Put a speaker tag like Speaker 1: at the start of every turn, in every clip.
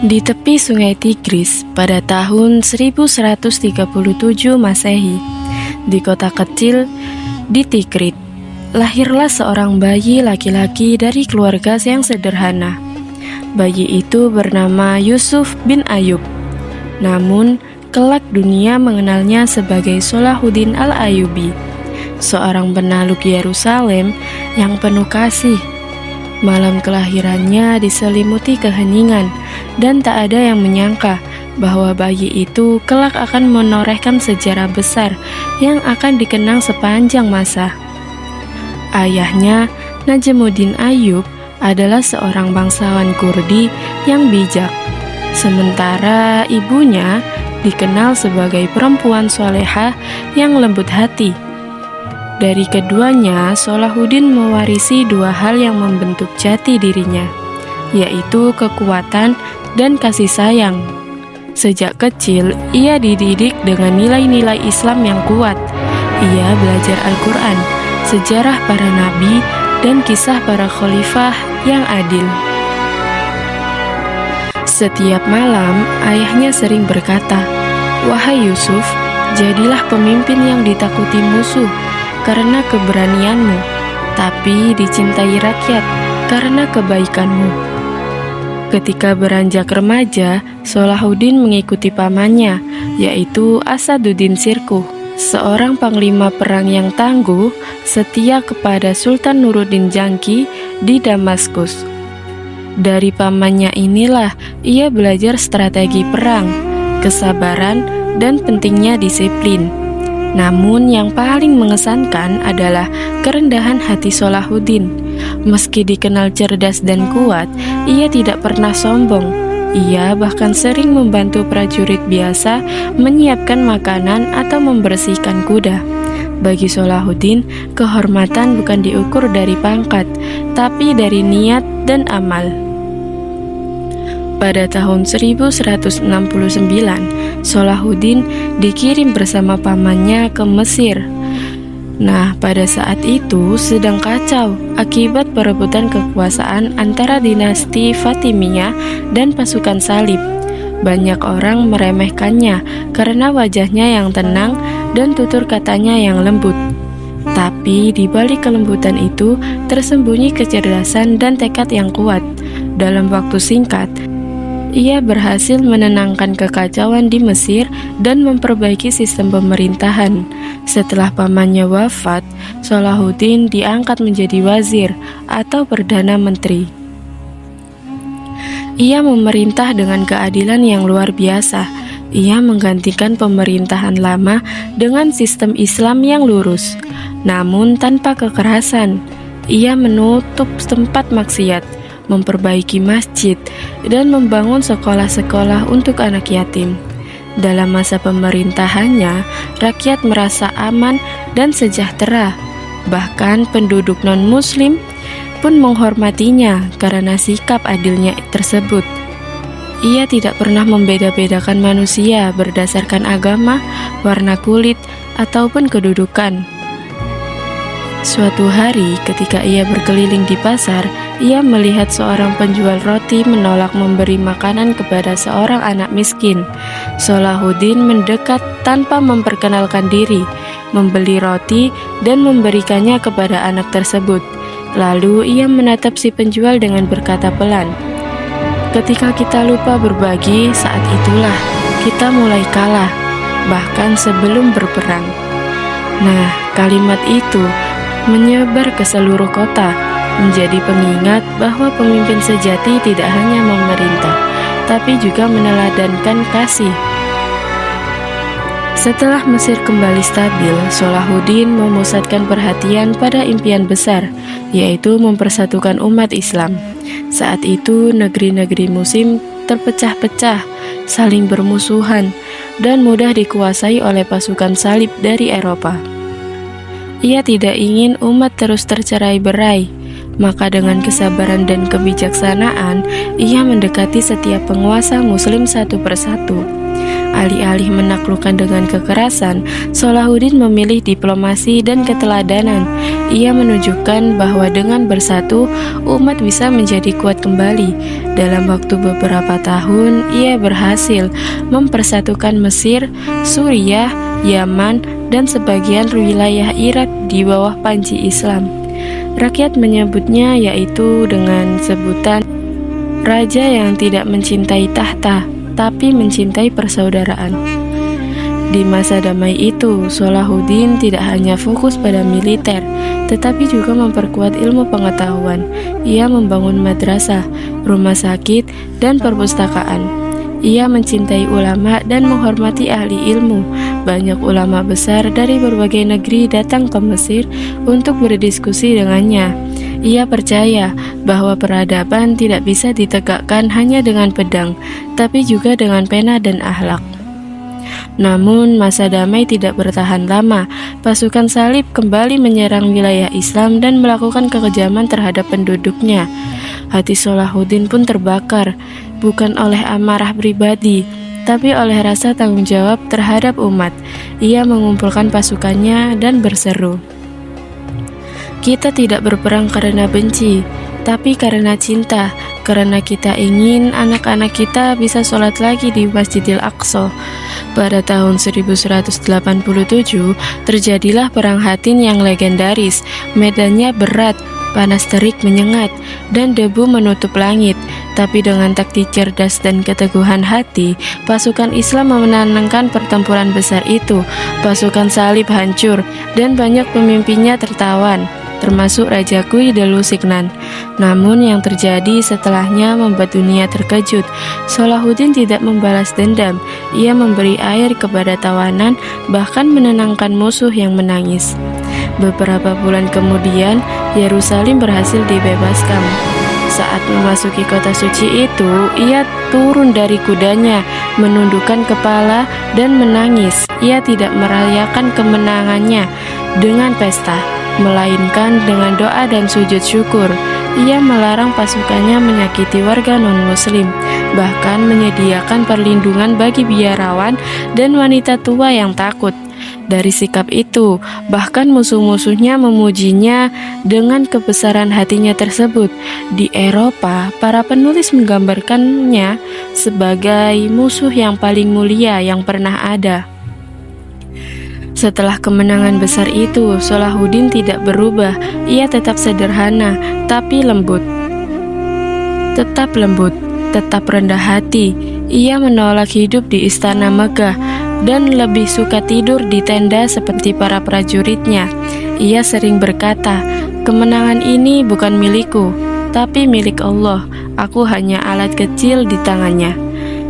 Speaker 1: Di tepi sungai Tigris pada tahun 1137 Masehi, di kota kecil di Tikrit, lahirlah seorang bayi laki-laki dari keluarga yang sederhana. Bayi itu bernama Yusuf bin Ayub. Namun, kelak dunia mengenalnya sebagai Salahuddin al-Ayyubi, seorang penakluk Yerusalem yang penuh kasih. Malam kelahirannya diselimuti keheningan, dan tak ada yang menyangka bahwa bayi itu kelak akan menorehkan sejarah besar yang akan dikenang sepanjang masa. Ayahnya, Najmuddin Ayyub, adalah seorang bangsawan Kurdi yang bijak, sementara ibunya dikenal sebagai perempuan solehah yang lembut hati. Dari keduanya, Salahuddin mewarisi dua hal yang membentuk jati dirinya, yaitu kekuatan dan kasih sayang. Sejak kecil, ia dididik dengan nilai-nilai Islam yang kuat. Ia belajar Al-Quran, sejarah para nabi, dan kisah para khalifah yang adil. Setiap malam, ayahnya sering berkata, "Wahai Yusuf, jadilah pemimpin yang ditakuti musuh karena keberanianmu, tapi dicintai rakyat karena kebaikanmu." Ketika beranjak remaja, Salahuddin mengikuti pamannya, yaitu Asaduddin Sirkuh, seorang panglima perang yang tangguh, setia kepada Sultan Nuruddin Jangki di Damaskus. Dari pamannya inilah ia belajar strategi perang, kesabaran, dan pentingnya disiplin. Namun yang paling mengesankan adalah kerendahan hati Salahuddin. Meski dikenal cerdas dan kuat, ia tidak pernah sombong. Ia bahkan sering membantu prajurit biasa menyiapkan makanan atau membersihkan kuda. Bagi Salahuddin, kehormatan bukan diukur dari pangkat, tapi dari niat dan amal. Pada tahun 1169, Salahuddin dikirim bersama pamannya ke Mesir. Nah, pada saat itu sedang kacau akibat perebutan kekuasaan antara dinasti Fatimiyah dan pasukan salib. Banyak orang meremehkannya karena wajahnya yang tenang dan tutur katanya yang lembut. Tapi di balik kelembutan itu tersembunyi kecerdasan dan tekad yang kuat. Dalam waktu singkat, ia berhasil menenangkan kekacauan di Mesir dan memperbaiki sistem pemerintahan. Setelah pamannya wafat, Salahuddin diangkat menjadi wazir atau perdana menteri. Ia memerintah dengan keadilan yang luar biasa. Ia menggantikan pemerintahan lama dengan sistem Islam yang lurus, namun tanpa kekerasan. Ia menutup tempat maksiat, memperbaiki masjid, dan membangun sekolah-sekolah untuk anak yatim. Dalam masa pemerintahannya, rakyat merasa aman dan sejahtera. Bahkan penduduk non-muslim pun menghormatinya karena sikap adilnya tersebut. Ia tidak pernah membeda-bedakan manusia berdasarkan agama, warna kulit, ataupun kedudukan. Suatu hari ketika ia berkeliling di pasar, ia melihat seorang penjual roti menolak memberi makanan kepada seorang anak miskin. Salahuddin mendekat tanpa memperkenalkan diri, membeli roti dan memberikannya kepada anak tersebut. Lalu ia menatap si penjual dengan berkata pelan, "Ketika kita lupa berbagi, saat itulah kita mulai kalah, bahkan sebelum berperang." Nah, kalimat itu menyebar ke seluruh kota, menjadi pengingat bahwa pemimpin sejati tidak hanya memerintah, tapi juga meneladankan kasih. Setelah Mesir kembali stabil, Salahuddin memusatkan perhatian pada impian besar, yaitu mempersatukan umat Islam. Saat itu, negeri-negeri Muslim terpecah-pecah, saling bermusuhan, dan mudah dikuasai oleh pasukan salib dari Eropa. Ia tidak ingin umat terus tercerai-berai, maka dengan kesabaran dan kebijaksanaan, ia mendekati setiap penguasa Muslim satu persatu. Alih-alih menaklukkan dengan kekerasan, Salahuddin memilih diplomasi dan keteladanan. Ia menunjukkan bahwa dengan bersatu, umat bisa menjadi kuat kembali. Dalam waktu beberapa tahun, ia berhasil mempersatukan Mesir, Suriah, Yaman, dan sebagian wilayah Irak di bawah panji Islam. Rakyat menyebutnya yaitu dengan sebutan raja yang tidak mencintai tahta, tapi mencintai persaudaraan. Di masa damai itu, Salahuddin tidak hanya fokus pada militer, tetapi juga memperkuat ilmu pengetahuan. Ia membangun madrasah, rumah sakit, dan perpustakaan. Ia mencintai ulama dan menghormati ahli ilmu. Banyak ulama besar dari berbagai negeri datang ke Mesir untuk berdiskusi dengannya. Ia percaya bahwa peradaban tidak bisa ditegakkan hanya dengan pedang, tapi juga dengan pena dan akhlak. Namun, masa damai tidak bertahan lama. Pasukan salib kembali menyerang wilayah Islam dan melakukan kekejaman terhadap penduduknya. Hati Salahuddin pun terbakar, bukan oleh amarah pribadi, tapi oleh rasa tanggung jawab terhadap umat. Ia mengumpulkan pasukannya dan berseru, "Kita tidak berperang karena benci, tapi karena cinta, karena kita ingin anak-anak kita bisa sholat lagi di Masjidil Aqsa." Pada tahun 1187, terjadilah Perang Hattin yang legendaris. Medannya berat, panas terik menyengat, dan debu menutup langit. Tapi dengan taktik cerdas dan keteguhan hati, pasukan Islam memenangkan pertempuran besar itu. Pasukan salib hancur, dan banyak pemimpinnya tertawan, termasuk Raja Kui Delusignan. Namun yang terjadi setelahnya membuat dunia terkejut. Salahuddin tidak membalas dendam. Ia memberi air kepada tawanan, bahkan menenangkan musuh yang menangis. Beberapa bulan kemudian, Yerusalem berhasil dibebaskan. Saat memasuki kota suci itu, ia turun dari kudanya, menundukkan kepala dan menangis. Ia tidak merayakan kemenangannya dengan pesta, melainkan dengan doa dan sujud syukur. Ia melarang pasukannya menyakiti warga non-muslim, bahkan menyediakan perlindungan bagi biarawan dan wanita tua yang takut. Dari sikap itu, bahkan musuh-musuhnya memujinya dengan kebesaran hatinya tersebut. Di Eropa, para penulis menggambarkannya sebagai musuh yang paling mulia yang pernah ada. Setelah kemenangan besar itu, Salahuddin tidak berubah. Ia tetap sederhana, tapi lembut. Tetap rendah hati. Ia menolak hidup di istana megah dan lebih suka tidur di tenda seperti para prajuritnya. Ia sering berkata, "Kemenangan ini bukan milikku, tapi milik Allah. Aku hanya alat kecil di tangannya."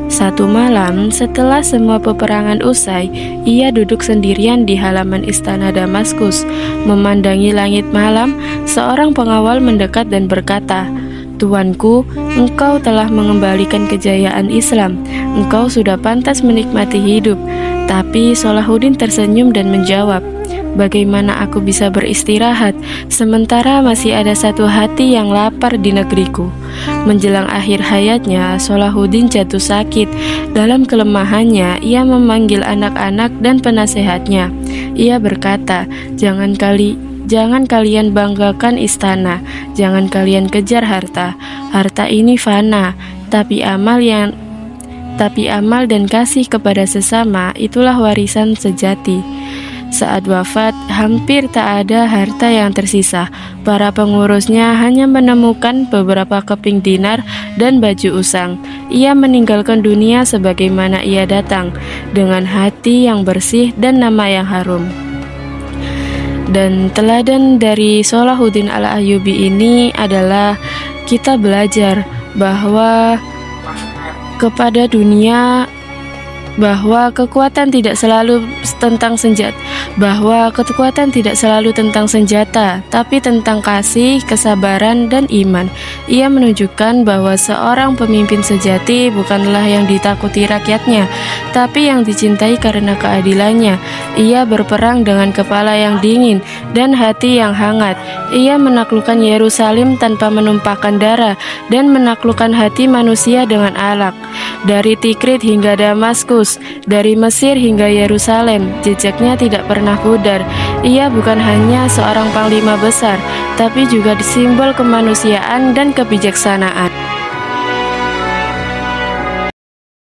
Speaker 1: Satu malam, setelah semua peperangan usai, ia duduk sendirian di halaman istana Damaskus. Memandangi langit malam, seorang pengawal mendekat dan berkata, "Tuanku, engkau telah mengembalikan kejayaan Islam. Engkau sudah pantas menikmati hidup." Tapi Salahuddin tersenyum dan menjawab, "Bagaimana aku bisa beristirahat, sementara masih ada satu hati yang lapar di negeriku?" Menjelang akhir hayatnya, Salahuddin jatuh sakit. Dalam kelemahannya, ia memanggil anak-anak dan penasehatnya. Ia berkata, Jangan kalian banggakan istana, jangan kalian kejar harta. Harta ini fana, tapi amal dan kasih kepada sesama itulah warisan sejati. Saat wafat, hampir tak ada harta yang tersisa. Para pengurusnya hanya menemukan beberapa keping dinar dan baju usang. Ia meninggalkan dunia sebagaimana ia datang, dengan hati yang bersih dan nama yang harum. Dan teladan dari Salahuddin Al-Ayyubi ini adalah kita belajar bahwa kepada dunia bahwa kekuatan tidak selalu tentang senjata, tapi tentang kasih, kesabaran, dan iman. Ia menunjukkan bahwa seorang pemimpin sejati bukanlah yang ditakuti rakyatnya, tapi yang dicintai karena keadilannya. Ia berperang dengan kepala yang dingin dan hati yang hangat. Ia menaklukkan Yerusalem tanpa menumpahkan darah dan menaklukkan hati manusia dengan akhlak. Dari Tikrit hingga Damaskus, terus dari Mesir hingga Yerusalem. Jejaknya tidak pernah pudar. Ia bukan hanya seorang panglima besar, tapi juga simbol kemanusiaan dan kebijaksanaan.